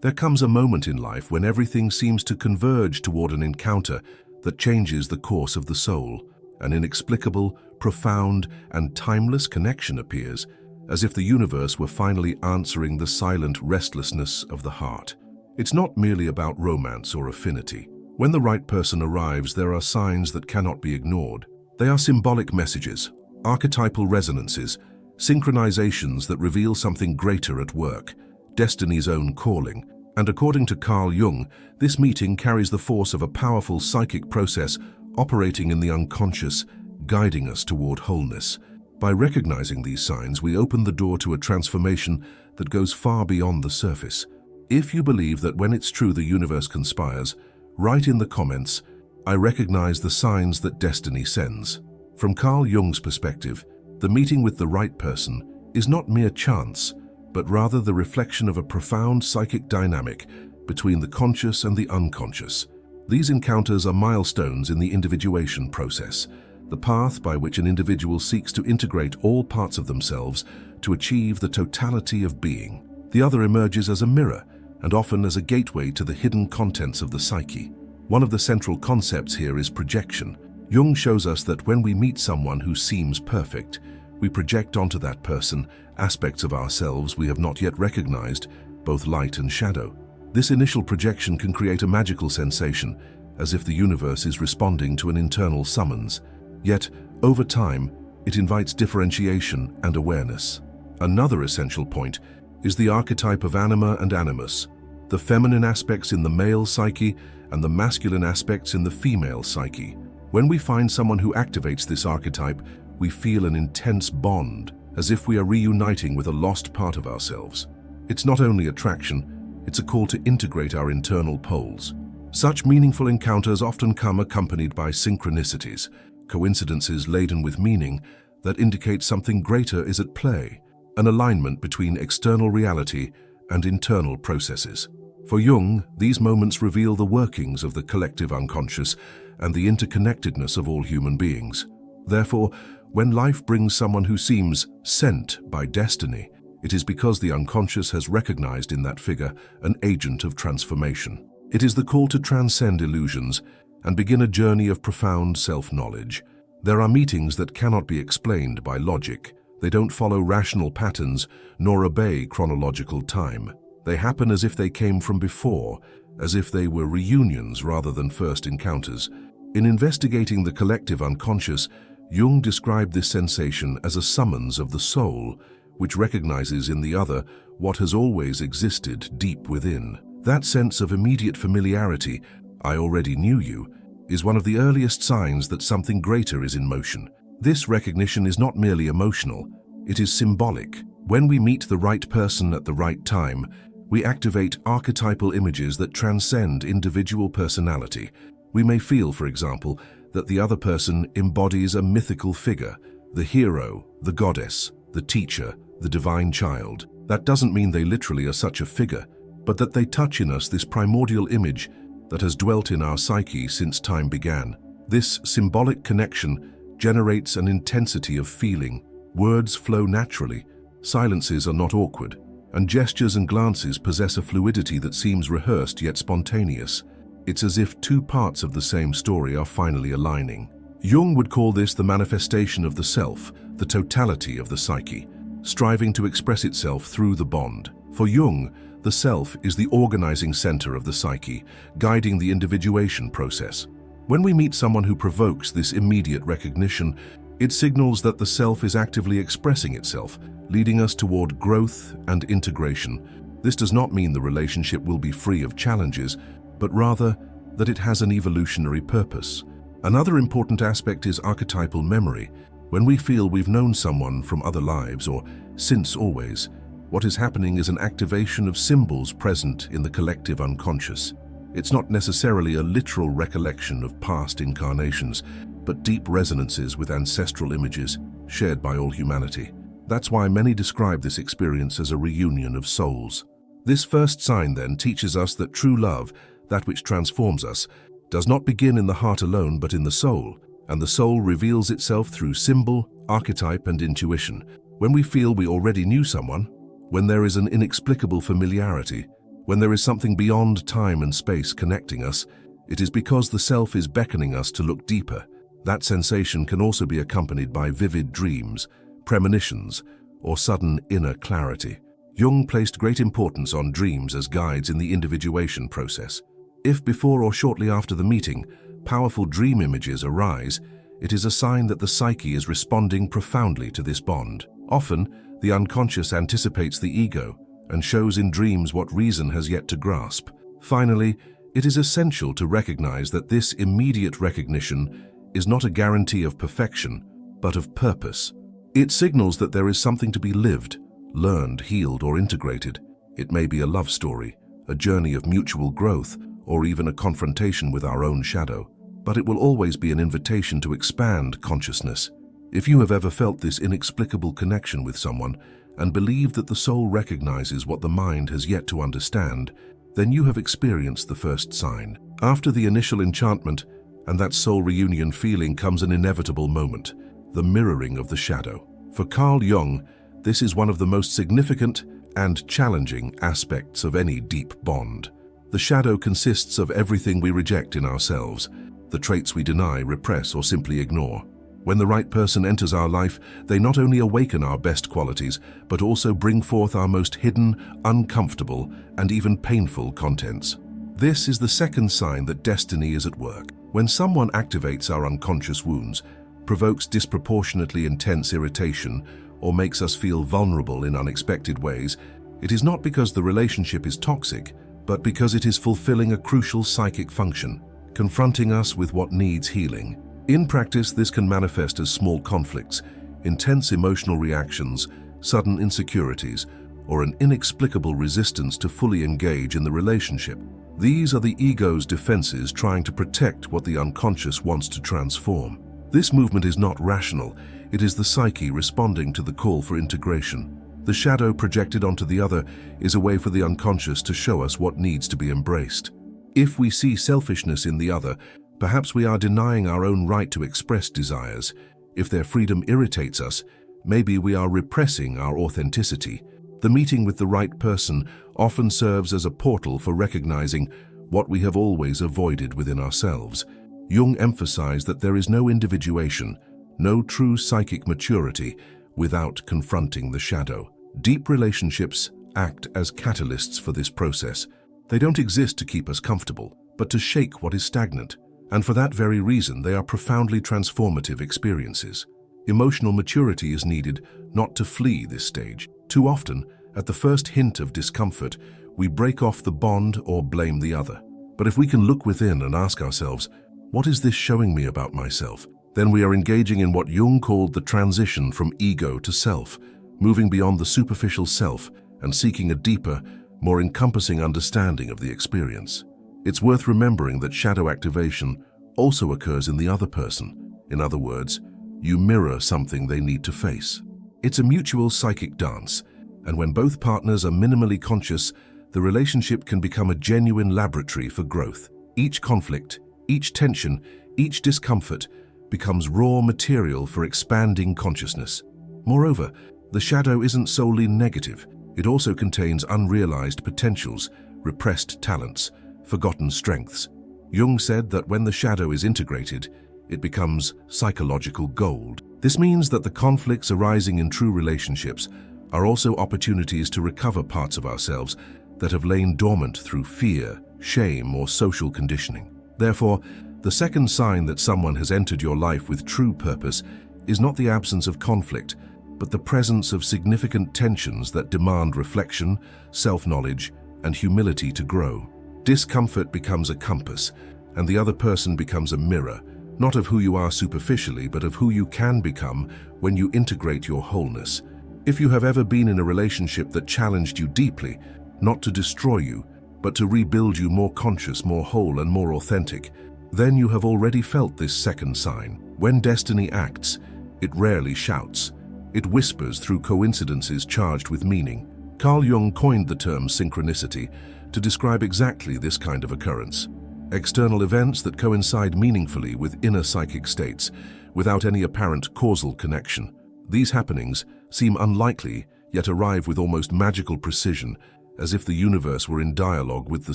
There comes a moment in life when everything seems to converge toward an encounter that changes the course of the soul. An inexplicable, profound, and timeless connection appears, as if the universe were finally answering the silent restlessness of the heart. It's not merely about romance or affinity. When the right person arrives, there are signs that cannot be ignored. They are symbolic messages, archetypal resonances, synchronizations that reveal something greater at work, destiny's own calling. And according to Jung, this meeting carries the force of a powerful psychic process operating in the unconscious, guiding us toward wholeness. By recognizing these signs, we open the door to a transformation that goes far beyond the surface. If you believe that when it's true the universe conspires, write in the comments, "I recognize the signs that destiny sends." From Carl Jung's perspective, the meeting with the right person is not mere chance, but rather the reflection of a profound psychic dynamic between the conscious and the unconscious. These encounters are milestones in the individuation process, the path by which an individual seeks to integrate all parts of themselves to achieve the totality of being. The other emerges as a mirror, and often as a gateway to the hidden contents of the psyche. One of the central concepts here is projection. Jung shows us that when we meet someone who seems perfect, we project onto that person aspects of ourselves we have not yet recognized, both light and shadow. This initial projection can create a magical sensation, as if the universe is responding to an internal summons. Yet, over time, it invites differentiation and awareness. Another essential point is the archetype of anima and animus, the feminine aspects in the male psyche and the masculine aspects in the female psyche. When we find someone who activates this archetype, we feel an intense bond, as if we are reuniting with a lost part of ourselves. It's not only attraction, it's a call to integrate our internal poles. Such meaningful encounters often come accompanied by synchronicities, coincidences laden with meaning that indicate something greater is at play, an alignment between external reality and internal processes. For Jung, these moments reveal the workings of the collective unconscious and the interconnectedness of all human beings. Therefore, when life brings someone who seems sent by destiny, it is because the unconscious has recognized in that figure an agent of transformation. It is the call to transcend illusions and begin a journey of profound self-knowledge. There are meetings that cannot be explained by logic. They don't follow rational patterns nor obey chronological time. They happen as if they came from before, as if they were reunions rather than first encounters. In investigating the collective unconscious, Jung described this sensation as a summons of the soul, which recognizes in the other what has always existed deep within. That sense of immediate familiarity, "I already knew you," is one of the earliest signs that something greater is in motion. This recognition is not merely emotional, it is symbolic. When we meet the right person at the right time, we activate archetypal images that transcend individual personality. We may feel, for example, that the other person embodies a mythical figure, the hero, the goddess, the teacher, the divine child. That doesn't mean they literally are such a figure, but that they touch in us this primordial image that has dwelt in our psyche since time began. This symbolic connection generates an intensity of feeling. Words flow naturally, silences are not awkward, and gestures and glances possess a fluidity that seems rehearsed yet spontaneous. It's as if two parts of the same story are finally aligning. Jung would call this the manifestation of the self, the totality of the psyche, striving to express itself through the bond. For Jung, the self is the organizing center of the psyche, guiding the individuation process. When we meet someone who provokes this immediate recognition, it signals that the self is actively expressing itself, leading us toward growth and integration. This does not mean the relationship will be free of challenges, but rather that it has an evolutionary purpose. Another important aspect is archetypal memory. When we feel we've known someone from other lives or since always, what is happening is an activation of symbols present in the collective unconscious. It's not necessarily a literal recollection of past incarnations, but deep resonances with ancestral images shared by all humanity. That's why many describe this experience as a reunion of souls. This first sign then teaches us that true love, that which transforms us, does not begin in the heart alone but in the soul, and the soul reveals itself through symbol, archetype, and intuition. When we feel we already knew someone, when there is an inexplicable familiarity, When there is something beyond time and space connecting us, it is because the self is beckoning us to look deeper. That sensation can also be accompanied by vivid dreams, premonitions, or sudden inner clarity. Jung placed great importance on dreams as guides in the individuation process. If before or shortly after the meeting, powerful dream images arise, it is a sign that the psyche is responding profoundly to this bond. Often, the unconscious anticipates the ego and shows in dreams what reason has yet to grasp. Finally, it is essential to recognize that this immediate recognition is not a guarantee of perfection, but of purpose. It signals that there is something to be lived, learned, healed, or integrated. It may be a love story, a journey of mutual growth, or even a confrontation with our own shadow. But it will always be an invitation to expand consciousness. If you have ever felt this inexplicable connection with someone and believe that the soul recognizes what the mind has yet to understand, then you have experienced the first sign. After the initial enchantment and that soul reunion feeling comes an inevitable moment, the mirroring of the shadow. For Carl Jung, this is one of the most significant and challenging aspects of any deep bond. The shadow consists of everything we reject in ourselves, the traits we deny, repress, or simply ignore. When the right person enters our life, they not only awaken our best qualities, but also bring forth our most hidden, uncomfortable, and even painful contents. This is the second sign that destiny is at work. When someone activates our unconscious wounds, provokes disproportionately intense irritation, or makes us feel vulnerable in unexpected ways, it is not because the relationship is toxic, but because it is fulfilling a crucial psychic function, confronting us with what needs healing. In practice, this can manifest as small conflicts, intense emotional reactions, sudden insecurities, or an inexplicable resistance to fully engage in the relationship. These are the ego's defenses trying to protect what the unconscious wants to transform. This movement is not rational. It is the psyche responding to the call for integration. The shadow projected onto the other is a way for the unconscious to show us what needs to be embraced. If we see selfishness in the other, perhaps we are denying our own right to express desires. If their freedom irritates us, maybe we are repressing our authenticity. The meeting with the right person often serves as a portal for recognizing what we have always avoided within ourselves. Jung emphasized that there is no individuation, no true psychic maturity without confronting the shadow. Deep relationships act as catalysts for this process. They don't exist to keep us comfortable, but to shake what is stagnant. And for that very reason, they are profoundly transformative experiences. Emotional maturity is needed not to flee this stage. Too often, at the first hint of discomfort, we break off the bond or blame the other. But if we can look within and ask ourselves, what is this showing me about myself? Then we are engaging in what Jung called the transition from ego to self, moving beyond the superficial self and seeking a deeper, more encompassing understanding of the experience. It's worth remembering that shadow activation also occurs in the other person. In other words, you mirror something they need to face. It's a mutual psychic dance, and when both partners are minimally conscious, the relationship can become a genuine laboratory for growth. Each conflict, each tension, each discomfort becomes raw material for expanding consciousness. Moreover, the shadow isn't solely negative. It also contains unrealized potentials, repressed talents, forgotten strengths. Jung said that when the shadow is integrated, it becomes psychological gold. This means that the conflicts arising in true relationships are also opportunities to recover parts of ourselves that have lain dormant through fear, shame, or social conditioning. Therefore, the second sign that someone has entered your life with true purpose is not the absence of conflict, but the presence of significant tensions that demand reflection, self-knowledge, and humility to grow. Discomfort becomes a compass, and the other person becomes a mirror, not of who you are superficially, but of who you can become when you integrate your wholeness. If you have ever been in a relationship that challenged you deeply, not to destroy you, but to rebuild you more conscious, more whole, and more authentic, then you have already felt this second sign. When destiny acts, it rarely shouts. It whispers through coincidences charged with meaning. Carl Jung coined the term synchronicity to describe exactly this kind of occurrence. External events that coincide meaningfully with inner psychic states, without any apparent causal connection. These happenings seem unlikely, yet arrive with almost magical precision, as if the universe were in dialogue with the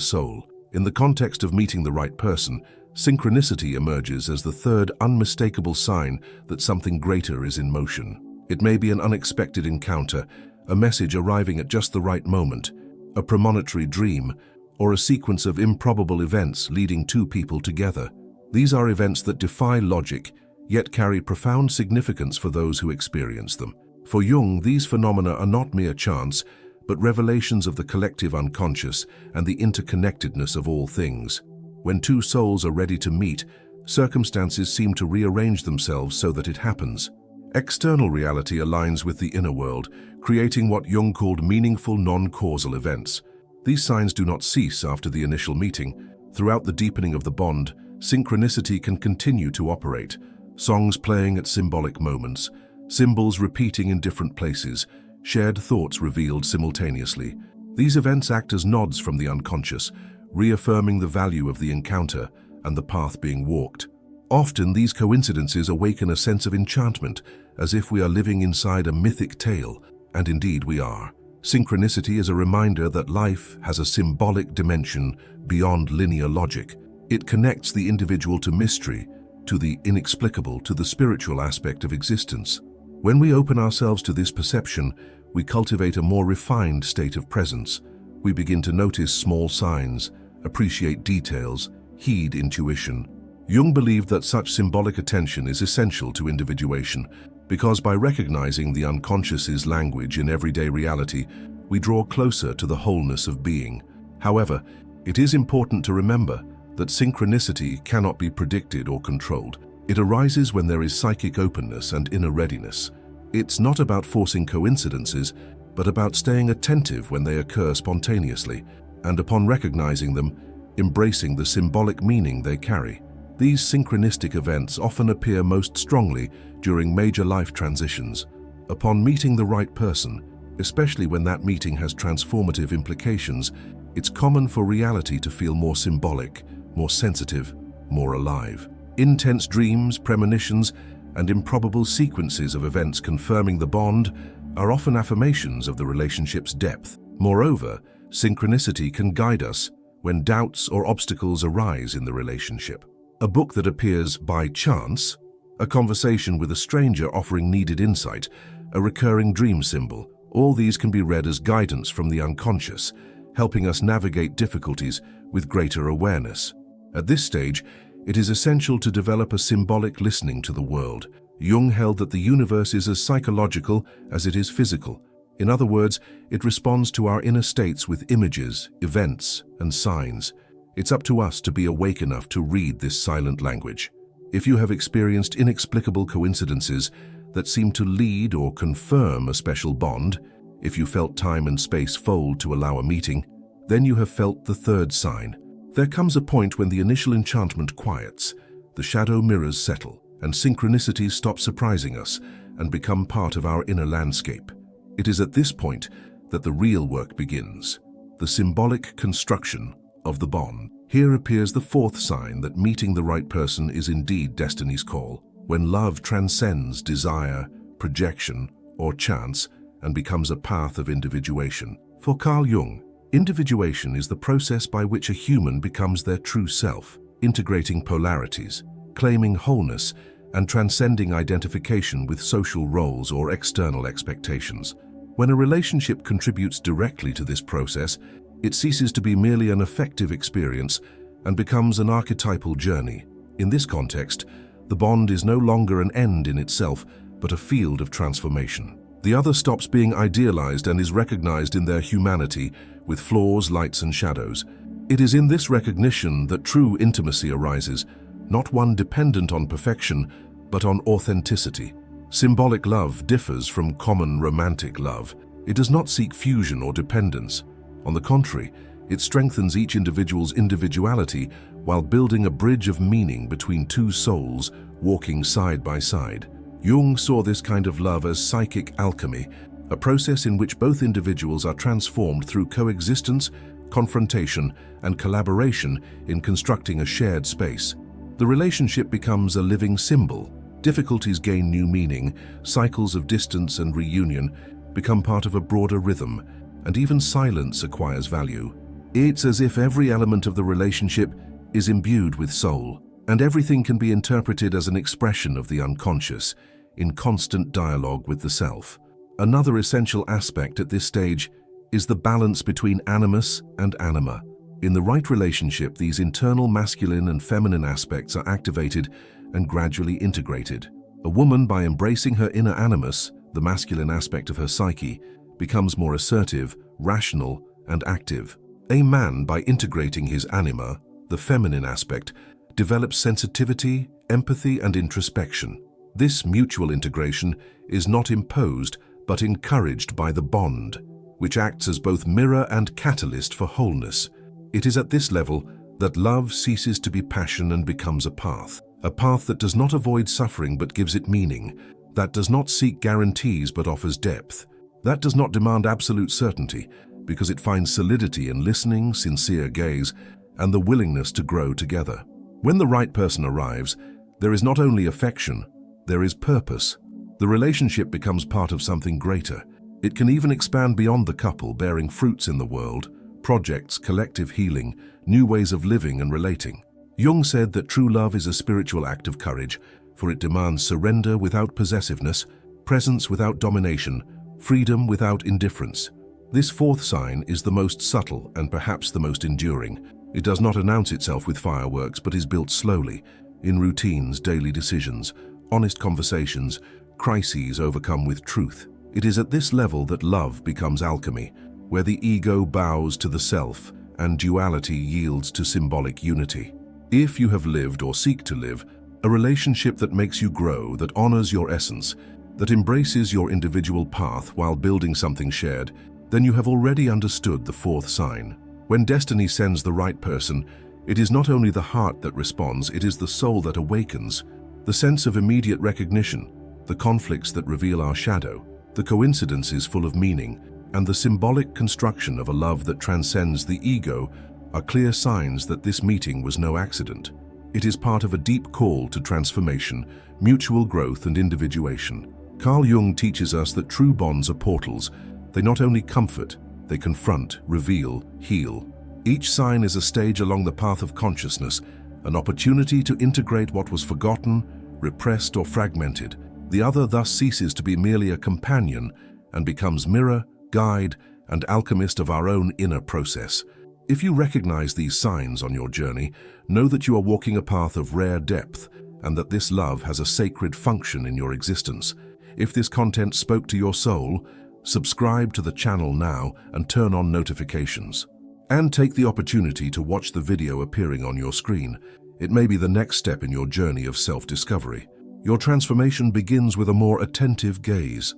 soul. In the context of meeting the right person, synchronicity emerges as the third unmistakable sign that something greater is in motion. It may be an unexpected encounter, a message arriving at just the right moment, a premonitory dream, or a sequence of improbable events leading two people together. These are events that defy logic, yet carry profound significance for those who experience them. For Jung, these phenomena are not mere chance, but revelations of the collective unconscious and the interconnectedness of all things. When two souls are ready to meet, circumstances seem to rearrange themselves so that it happens. External reality aligns with the inner world, creating what Jung called meaningful non-causal events. These signs do not cease after the initial meeting. Throughout the deepening of the bond, synchronicity can continue to operate, songs playing at symbolic moments, symbols repeating in different places, shared thoughts revealed simultaneously. These events act as nods from the unconscious, reaffirming the value of the encounter and the path being walked. Often these coincidences awaken a sense of enchantment, as if we are living inside a mythic tale, and indeed we are. Synchronicity is a reminder that life has a symbolic dimension beyond linear logic. It connects the individual to mystery, to the inexplicable, to the spiritual aspect of existence. When we open ourselves to this perception, we cultivate a more refined state of presence. We begin to notice small signs, appreciate details, heed intuition. Jung believed that such symbolic attention is essential to individuation, because by recognizing the unconscious's language in everyday reality, we draw closer to the wholeness of being. However, it is important to remember that synchronicity cannot be predicted or controlled. It arises when there is psychic openness and inner readiness. It's not about forcing coincidences, but about staying attentive when they occur spontaneously, and upon recognizing them, embracing the symbolic meaning they carry. These synchronistic events often appear most strongly during major life transitions. Upon meeting the right person, especially when that meeting has transformative implications, it's common for reality to feel more symbolic, more sensitive, more alive. Intense dreams, premonitions, and improbable sequences of events confirming the bond are often affirmations of the relationship's depth. Moreover, synchronicity can guide us when doubts or obstacles arise in the relationship. A book that appears by chance, a conversation with a stranger offering needed insight, a recurring dream symbol, all these can be read as guidance from the unconscious, helping us navigate difficulties with greater awareness. At this stage, it is essential to develop a symbolic listening to the world. Jung held that the universe is as psychological as it is physical. In other words, it responds to our inner states with images, events, and signs. It's up to us to be awake enough to read this silent language. If you have experienced inexplicable coincidences that seem to lead or confirm a special bond, if you felt time and space fold to allow a meeting, then you have felt the third sign. There comes a point when the initial enchantment quiets, the shadow mirrors settle, and synchronicities stop surprising us and become part of our inner landscape. It is at this point that the real work begins, the symbolic construction of the bond. Here appears the fourth sign that meeting the right person is indeed destiny's call, when love transcends desire, projection, or chance and becomes a path of individuation. For Carl Jung, individuation is the process by which a human becomes their true self, integrating polarities, claiming wholeness, and transcending identification with social roles or external expectations. When a relationship contributes directly to this process, it ceases to be merely an affective experience and becomes an archetypal journey. In this context, the bond is no longer an end in itself, but a field of transformation. The other stops being idealized and is recognized in their humanity, with flaws, lights, and shadows. It is in this recognition that true intimacy arises, not one dependent on perfection, but on authenticity. Symbolic love differs from common romantic love. It does not seek fusion or dependence. On the contrary, it strengthens each individual's individuality while building a bridge of meaning between two souls walking side by side. Jung saw this kind of love as psychic alchemy, a process in which both individuals are transformed through coexistence, confrontation, and collaboration in constructing a shared space. The relationship becomes a living symbol. Difficulties gain new meaning, cycles of distance and reunion become part of a broader rhythm, and even silence acquires value. It's as if every element of the relationship is imbued with soul, and everything can be interpreted as an expression of the unconscious, in constant dialogue with the self. Another essential aspect at this stage is the balance between animus and anima. In the right relationship, these internal masculine and feminine aspects are activated and gradually integrated. A woman, by embracing her inner animus, the masculine aspect of her psyche, becomes more assertive, rational, and active. A man, by integrating his anima, the feminine aspect, develops sensitivity, empathy, and introspection. This mutual integration is not imposed, but encouraged by the bond, which acts as both mirror and catalyst for wholeness. It is at this level that love ceases to be passion and becomes a path that does not avoid suffering but gives it meaning, that does not seek guarantees but offers depth, that does not demand absolute certainty because it finds solidity in listening, sincere gaze, and the willingness to grow together. When the right person arrives, there is not only affection, there is purpose. The relationship becomes part of something greater. It can even expand beyond the couple, bearing fruits in the world, projects, collective healing, new ways of living and relating. Jung said that true love is a spiritual act of courage, for it demands surrender without possessiveness, presence without domination, freedom without indifference. This fourth sign is the most subtle and perhaps the most enduring. It does not announce itself with fireworks, but is built slowly, in routines, daily decisions, honest conversations, crises overcome with truth. It is at this level that love becomes alchemy, where the ego bows to the self and duality yields to symbolic unity. If you have lived or seek to live a relationship that makes you grow, that honors your essence, that embraces your individual path while building something shared, then you have already understood the fourth sign. When destiny sends the right person, it is not only the heart that responds, it is the soul that awakens. The sense of immediate recognition, the conflicts that reveal our shadow, the coincidences full of meaning, and the symbolic construction of a love that transcends the ego are clear signs that this meeting was no accident. It is part of a deep call to transformation, mutual growth, and individuation. Carl Jung teaches us that true bonds are portals. They not only comfort, they confront, reveal, heal. Each sign is a stage along the path of consciousness, an opportunity to integrate what was forgotten, repressed, or fragmented. The other thus ceases to be merely a companion and becomes mirror, guide, and alchemist of our own inner process. If you recognize these signs on your journey, know that you are walking a path of rare depth and that this love has a sacred function in your existence. If this content spoke to your soul, subscribe to the channel now and turn on notifications. And take the opportunity to watch the video appearing on your screen. It may be the next step in your journey of self-discovery. Your transformation begins with a more attentive gaze.